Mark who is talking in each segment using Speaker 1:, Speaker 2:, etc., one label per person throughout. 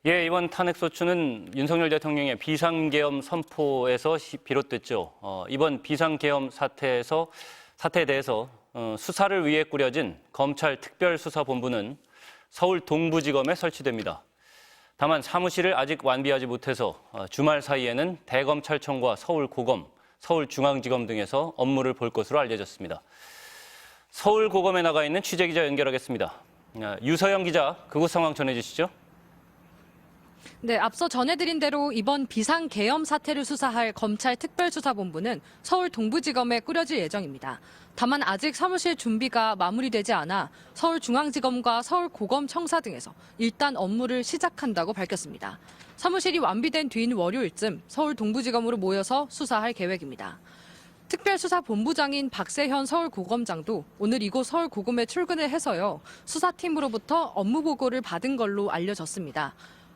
Speaker 1: 예, 이번 탄핵소추는 윤석열 대통령의 비상계엄 선포에서 비롯됐죠. 이번 비상계엄 사태에 대해서 수사를 위해 꾸려진 검찰 특별수사본부는 서울 동부지검에 설치됩니다. 다만 사무실을 아직 완비하지 못해서 주말 사이에는 대검찰청과 서울고검, 서울중앙지검 등에서 업무를 볼 것으로 알려졌습니다. 서울고검에 나가 있는 취재기자 연결하겠습니다. 유서영 기자, 그곳 상황 전해주시죠.
Speaker 2: 네, 앞서 전해드린 대로 이번 비상계엄 사태를 수사할 검찰 특별수사본부는 서울 동부지검에 꾸려질 예정입니다. 다만 아직 사무실 준비가 마무리되지 않아 서울중앙지검과 서울고검청사 등에서 일단 업무를 시작한다고 밝혔습니다. 사무실이 완비된 뒤인 월요일쯤 서울 동부지검으로 모여서 수사할 계획입니다. 특별수사본부장인 박세현 서울고검장도 오늘 이곳 서울고검에 출근을 해서요, 수사팀으로부터 업무 보고를 받은 걸로 알려졌습니다.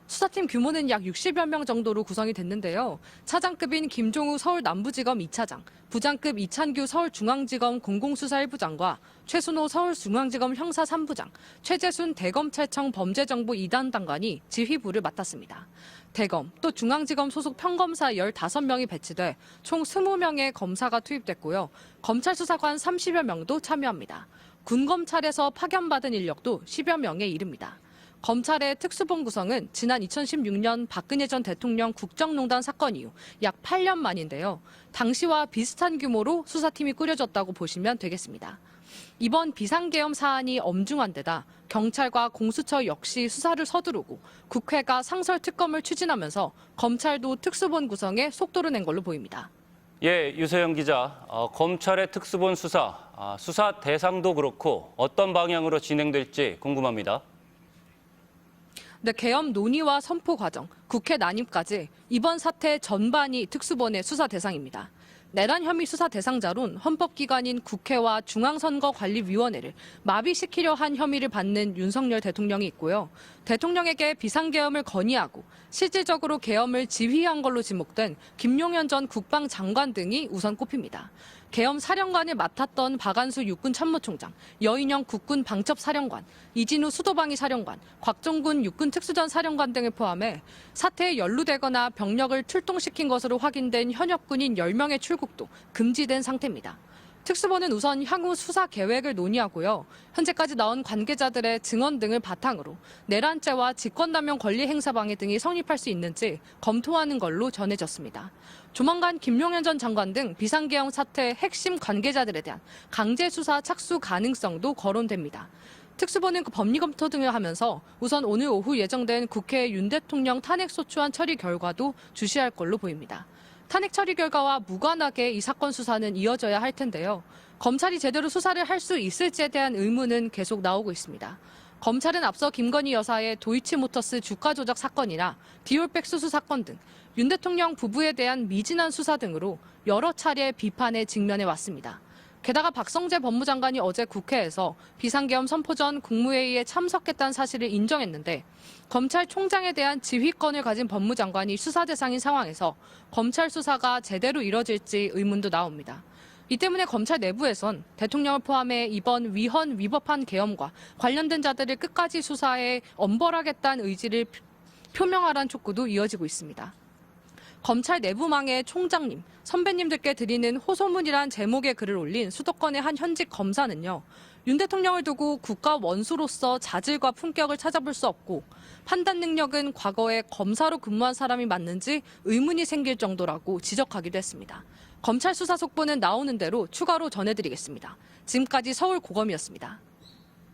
Speaker 2: 수사팀 규모는 약 60여 명 정도로 구성이 됐는데요. 차장급인 김종우 서울남부지검 2차장, 부장급 이찬규 서울중앙지검 공공수사 1부장과 최순호 서울중앙지검 형사 3부장, 최재순 대검찰청 범죄정보 2단 단관이 지휘부를 맡았습니다. 대검, 또 중앙지검 소속 평검사 15명이 배치돼 총 20명의 검사가 투입됐고요. 검찰수사관 30여 명도 참여합니다. 군검찰에서 파견받은 인력도 10여 명에 이릅니다. 검찰의 특수본 구성은 지난 2016년 박근혜 전 대통령 국정농단 사건 이후 약 8년 만인데요. 당시와 비슷한 규모로 수사팀이 꾸려졌다고 보시면 되겠습니다. 이번 비상계엄 사안이 엄중한 데다 경찰과 공수처 역시 수사를 서두르고 국회가 상설특검을 추진하면서 검찰도 특수본 구성에 속도를 낸 걸로 보입니다.
Speaker 1: 예, 유서영 기자, 검찰의 특수본 수사 대상도 그렇고 어떤 방향으로 진행될지 궁금합니다.
Speaker 2: 네, 계엄 논의와 선포 과정, 국회 난입까지 이번 사태 전반이 특수본의 수사 대상입니다. 내란 혐의 수사 대상자론 헌법기관인 국회와 중앙선거관리위원회를 마비시키려 한 혐의를 받는 윤석열 대통령이 있고요. 대통령에게 비상계엄을 건의하고 실질적으로 계엄을 지휘한 걸로 지목된 김용현 전 국방장관 등이 우선 꼽힙니다. 계엄 사령관을 맡았던 박안수 육군참모총장, 여인영 국군 방첩사령관, 이진우 수도방위 사령관, 곽종군 육군 특수전 사령관 등을 포함해 사태에 연루되거나 병력을 출동시킨 것으로 확인된 현역군인 10명의 출국도 금지된 상태입니다. 특수본은 우선 향후 수사 계획을 논의하고요. 현재까지 나온 관계자들의 증언 등을 바탕으로 내란죄와 직권남용 권리행사방해 등이 성립할 수 있는지 검토하는 걸로 전해졌습니다. 조만간 김용현 전 장관 등 비상계엄 사태의 핵심 관계자들에 대한 강제 수사 착수 가능성도 거론됩니다. 특수본은 법리 검토 등을 하면서 우선 오늘 오후 예정된 국회 윤 대통령 탄핵소추안 처리 결과도 주시할 걸로 보입니다. 탄핵 처리 결과와 무관하게 이 사건 수사는 이어져야 할 텐데요. 검찰이 제대로 수사를 할 수 있을지에 대한 의문은 계속 나오고 있습니다. 검찰은 앞서 김건희 여사의 도이치모터스 주가 조작 사건이나 디올백 수수 사건 등 윤 대통령 부부에 대한 미진한 수사 등으로 여러 차례 비판에 직면해 왔습니다. 게다가 박성재 법무장관이 어제 국회에서 비상계엄 선포 전 국무회의에 참석했다는 사실을 인정했는데 검찰총장에 대한 지휘권을 가진 법무장관이 수사 대상인 상황에서 검찰 수사가 제대로 이뤄질지 의문도 나옵니다. 이 때문에 검찰 내부에선 대통령을 포함해 이번 위헌 위법한 계엄과 관련된 자들을 끝까지 수사해 엄벌하겠다는 의지를 표명하라는 촉구도 이어지고 있습니다. 검찰 내부망의 총장님, 선배님들께 드리는 호소문이란 제목의 글을 올린 수도권의 한 현직 검사는요, 윤 대통령을 두고 국가 원수로서 자질과 품격을 찾아볼 수 없고 판단 능력은 과거에 검사로 근무한 사람이 맞는지 의문이 생길 정도라고 지적하기도 했습니다. 검찰 수사 속보는 나오는 대로 추가로 전해드리겠습니다. 지금까지 서울고검이었습니다.